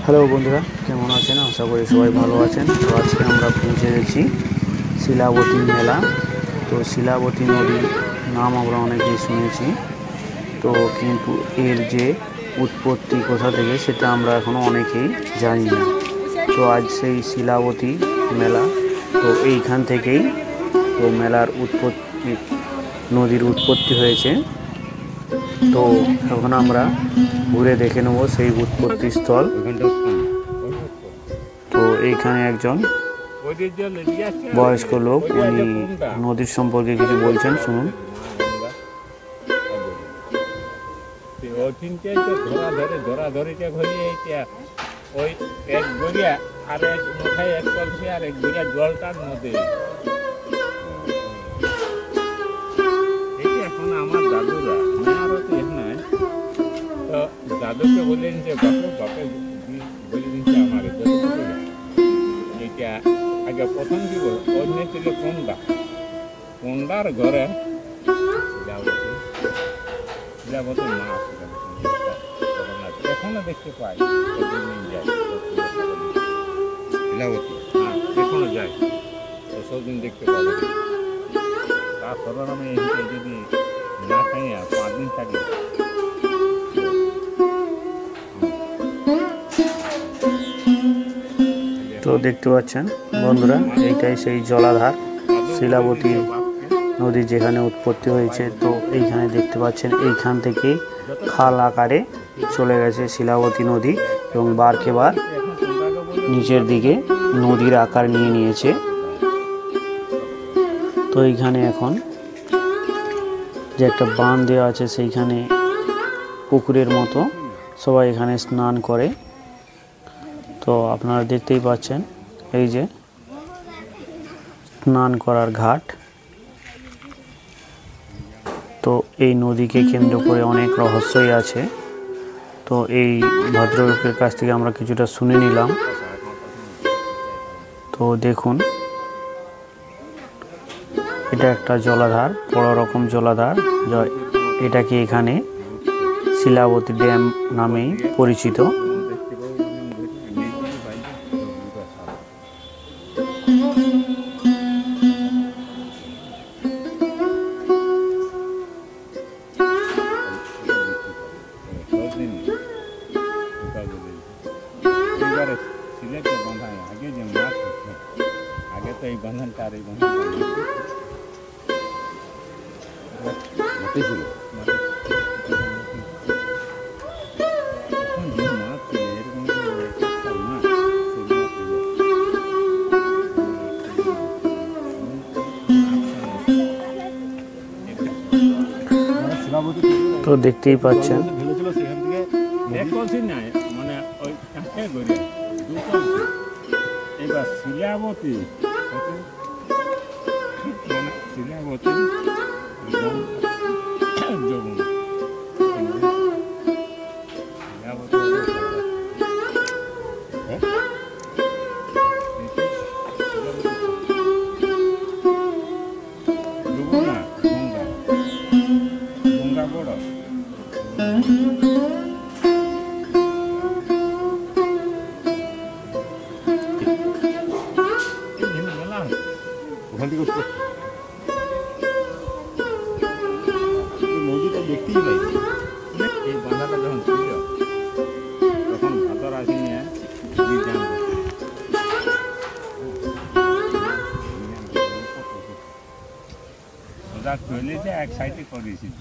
Hello বন্ধুরা, কেমন আছেন? আশা করি সবাই ভালো আছেন। তো আজকে আমরা পৌঁছে গেছি শিলাবতী মেলা। তো শিলাবতী নদীর নাম আমরা অনেকেই শুনেছি, তো কিন্তু এর যে উৎপত্তি কোথা থেকে সেটা আমরা এখনও অনেকেই জানি না। তো আজ সেই শিলাবতী মেলা, তো এইখান থেকেই তো মেলার উৎপত্তি, নদীর উৎপত্তি হয়েছে। তো এখন আমরা ঘুরে দেখে নেব সেই উৎপত্তি স্থল। তো এইখানে একজন বয়স্ক লোক, উনি নদীর সম্পর্কে কিছু বলছেন, শুনুন। ওই এক গড়িয়া আর এক মাথায় এক কলসি আর এক গড়িয়া জলটার মধ্যে এখন আমার দাদুরা আরো তো নাই, তো দাদুকে বললেন যে বাপে বলে দিচ্ছে আমার এইটা আগে প্রথম কি বল অন্য ছিল কোন্ডার ঘরে শিলাবতী মাছ এখনো দেখতে পাই, শিলাবতী এখনো যায়, তো সবদিন দেখতে পাবো। তারপর আমি যদি না খাইয়া 5 দিন থাকি। তো দেখতে পাচ্ছেন বন্ধুরা, এইটাই সেই জলাধার, শিলাবতী নদী যেখানে উৎপত্তি হয়েছে। তো এইখানে দেখতে পাচ্ছেন, এইখান থেকে খাল আকারে চলে গেছে শিলাবতী নদী এবং বারকে বার নিচের দিকে নদীর আকার নিয়ে নিয়েছে। তো এইখানে এখন যে একটা বাঁধ দেওয়া আছে, সেইখানে পুকুরের মতো সবাই এখানে স্নান করে। তো আপনারা দেখতেই পাচ্ছেন, এই যে স্নান করার ঘাট। তো এই নদীকে কেন্দ্র করে অনেক রহস্যই আছে। তো এই ভদ্রলোকের কাছ থেকে আমরা কিছুটা শুনে নিলাম। তো দেখুন, এটা একটা জলাধার, বড় রকম জলাধার, এটাকে এখানে শিলাবতী ড্যাম নামেই পরিচিত। আগে তো এই বন্ধনটা আর এই বন্ধনটা ছিল। তো দেখতেই পাচ্ছেন, মানে ওই এবার শিলাবতী শিলাবতী গঙ্গা বড় নদীটা দেখতেই পাই। এই বাঁধাটা যখন ছিল তখন ভাদর আসেনি, ওটা চলেছে এক সাইডে করেছিল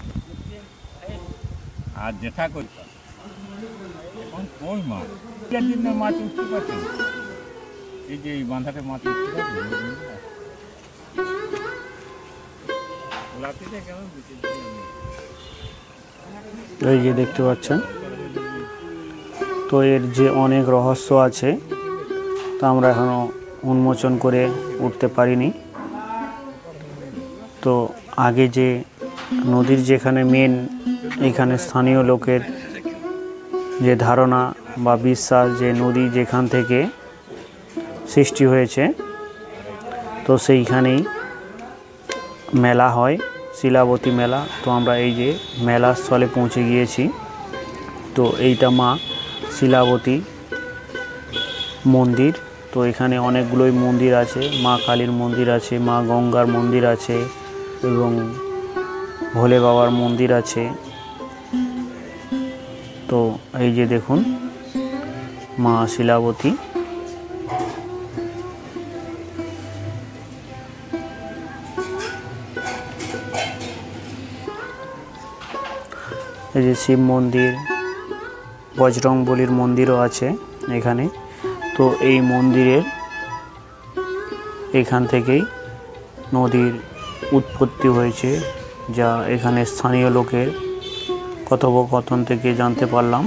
আর যেটা করতাম এখন কই মাছ জন্য মাছ উঠতে পারছে না। এই যে এই বাঁধাটা মাছ উঠতে পারছে এই যে দেখতে পাচ্ছেন। তো এর যে অনেক রহস্য আছে, তা আমরা এখনো উন্মোচন করে উঠতে পারিনি। তো আগে যে নদীর যেখানে মেন, এখানে স্থানীয় লোকের যে ধারণা বা বিশ্বাস যে নদী যেখান থেকে সৃষ্টি হয়েছে, তো সেইখানেই মেলা হয়, শিলাবতী মেলা। তো আমরা এই যে মেলা স্থলে পৌঁছে গিয়েছি। তো এইটা মা শিলাবতী মন্দির। তো এখানে অনেকগুলোই মন্দির আছে, মা কালীর মন্দির আছে, মা গঙ্গার মন্দির আছে এবং ভোলে বাবার মন্দির আছে। তো এই যে দেখুন মা শিলাবতী। এই যে শিব মন্দির, বজরংবলীর মন্দিরও আছে এখানে। তো এই মন্দিরের এখান থেকেই নদীর উৎপত্তি হয়েছে, যা এখানে স্থানীয় লোকের কথোপকথন থেকে জানতে পারলাম।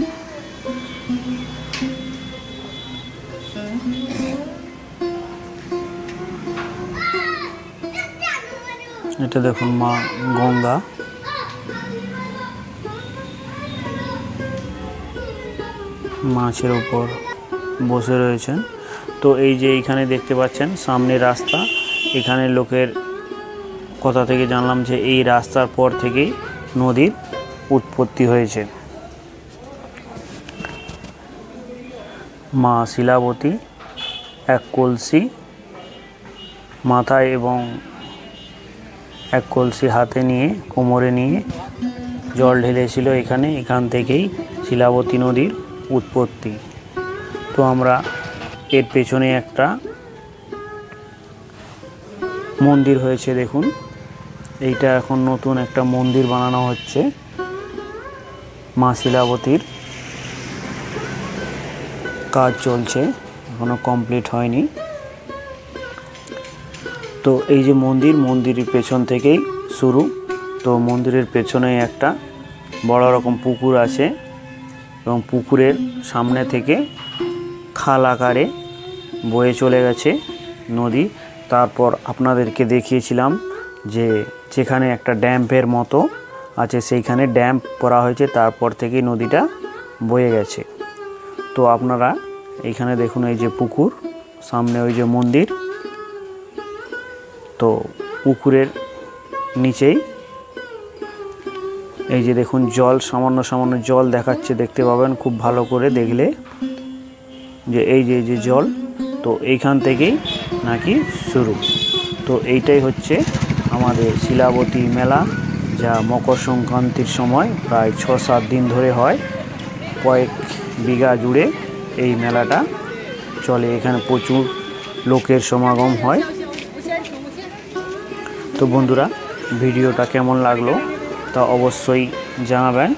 এটা দেখুন মা গঙ্গা। মাছের উপর বসে রয়েছেন। তো এই যে এইখানে দেখতে পাচ্ছেন সামনে রাস্তা, এখানে লোকের কথা থেকে জানলাম যে এই রাস্তার পর থেকেই নদীর উৎপত্তি হয়েছে। মা শিলাবতী এক কলসি মাথায় এবং এক কলসি হাতে নিয়ে কোমরে নিয়ে জল ঢেলেছিল এখান থেকেই শিলাবতী নদীর উৎপত্তি। তো আমরা এর পেছনে একটা মন্দির হয়েছে দেখুন, এইটা এখন নতুন একটা মন্দির বানানো হচ্ছে, মা শিলাবতীর কাজ চলছে, এখনো কমপ্লিট হয়নি। তো এই যে মন্দিরের পেছন থেকেই শুরু। তো মন্দিরের পেছনে একটা বড় রকম পুকুর আছে এবং পুকুরের সামনে থেকে খাল আকারে বয়ে চলে গেছে নদী। তারপর আপনাদেরকে দেখিয়েছিলাম যে যেখানে একটা ড্যাম্পের মতো আছে সেইখানে ড্যাম্প করা হয়েছে, তারপর থেকেই নদীটা বয়ে গেছে। তো আপনারা এইখানে দেখুন এই যে পুকুর, সামনে ওই যে মন্দির। তো পুকুরের নিচেই এই যে দেখুন জল, সামান্য সামান্য জল দেখাচ্ছে, দেখতে পাবেন খুব ভালো করে দেখলে যে এই যে জল। তো এইখান থেকেই নাকি শুরু। তো এইটাই হচ্ছে আমাদের শিলাবতী মেলা, যা মকর সংক্রান্তির সময় প্রায় 6-7 দিন ধরে হয়। কয়েক বিঘা জুড়ে এই মেলাটা চলে, এখানে প্রচুর লোকের সমাগম হয়। তো বন্ধুরা, ভিডিওটা কেমন লাগলো তা অবশ্যই জানাবেন।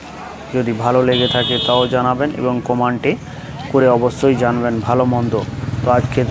যদি ভালো লেগে থাকে তাও জানাবেন এবং কমেন্টে করে অবশ্যই জানাবেন ভালো মন্দ। তো আজকে